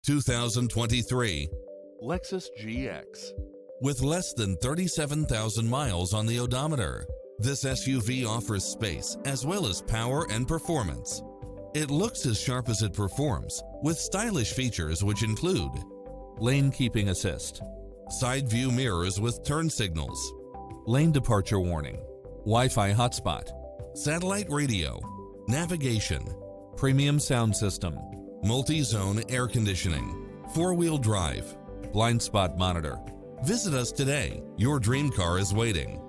2023 Lexus GX. With less than 37,000 miles on the odometer, this SUV offers space as well as power and performance. It looks as sharp as it performs, with stylish features which include lane keeping assist, side view mirrors with turn signals, lane departure warning, Wi-Fi hotspot, satellite radio, navigation, premium sound system, multi-zone air conditioning, four-wheel drive, blind spot monitor. Visit us today. Your dream car is waiting.